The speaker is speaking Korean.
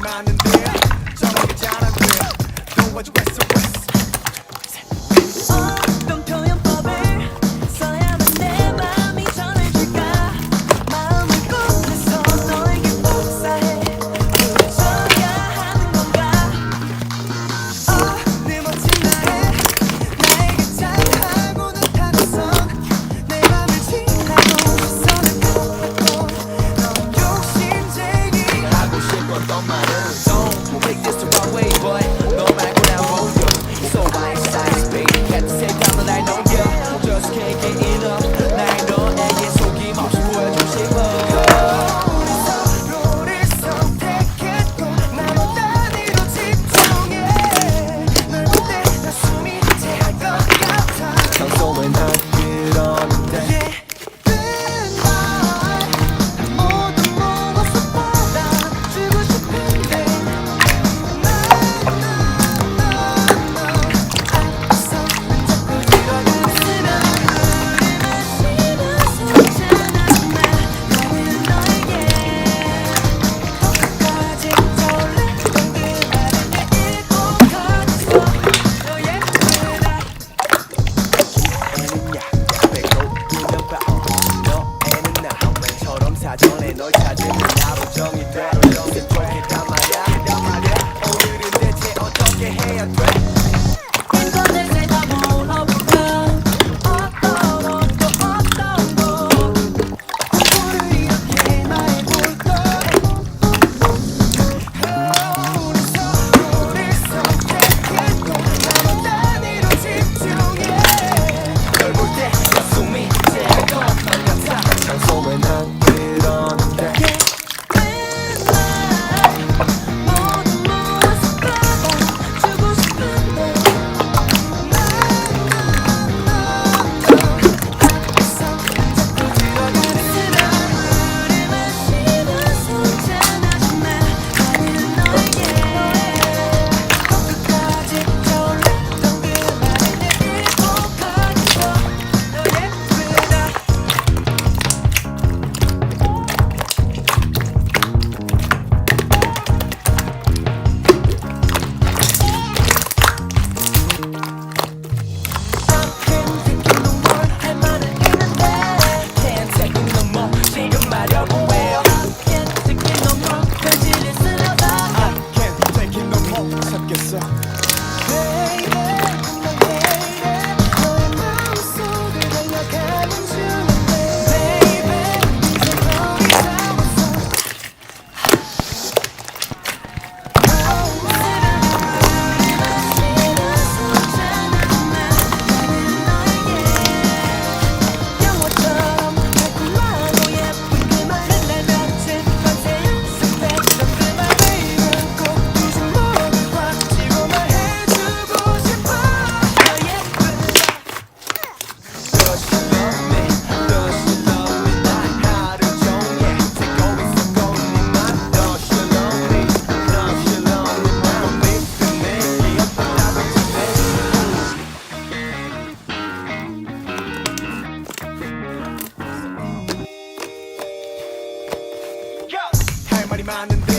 많은데 저런 게 잘 안 돼. Don't watch West or West. 어떤 표현법을 써야만 내 맘이 전해질까. 마음을 꺼내서 너에게 복사해 보여줘야 하는 건가. 내 멋진 나에게 잘하고는 다가선 내 맘을 지나고 시선을 걷고 넌 욕심쟁이 하고 싶었던 말은 Don't make this the wrong way but 너 말고 난 보여. So my size baby can't say 감은 I know you just can't get enough. 날 너에게 속임없이 보여주고 싶어. 서로를 선택했고 나만 단위로 집중해 널 볼 때 나 숨이 채할 것 같아. 평소에 난 그러는데 맨날 모든 모습 받아주고 싶은데 앞서 자꾸 들어가는 우리 마시면서 잔하지만 나는 너에게 끝까지 떠올랐던 그 말을 읽고 가졌어. 너 예쁘다. 애는 약백로 그냥 봐. 너애는 나 처럼 사전에 널 찾으면 하루 종일 대로 좋겠단 말야. 오늘은 대체 어떻게 해야 돼? 이번에 내가 물어볼까. 어떤 곳 오늘 이렇게 말해볼까. 우리 서로를 선택했고 나만 단위로 집중해 널 볼 때 숨이 제일 것 같아. 평소에 난 그러는데 맨날 모든 모습 받아주고 싶은데 앞서 자꾸 들어가는 술을 마시면서 잔하지만 나는 너에게 끝까지 떠올랐던 그 말을 읽고 가겠어. 너 예쁘다. Can't take it no more. 할 말은 있는데 Can't take it no more. 지금 말려고 해요. Can't take it no more. 편지를 쓰려다 I can't take it no more. 찾겠어. Baby, 난 baby 너의 마음속을 달려가는 중인데 Baby, 이제 거리 잡았어. 술을 마시면서 잔하지만 나는 너에게 영화처럼 달콤하고 예쁜 그 말을 날 뱉은 감사해요 습했던 그 말 Baby 꼭 두 손목을 꽉 쥐고 말해주고 싶어. 너 예쁘다. Does she love me? Does she love me? 날 하루 종일 새고 있었고 네만 Does she love me? Does she love me? 넌 믿음 내 기억보다도 할 말이 많은데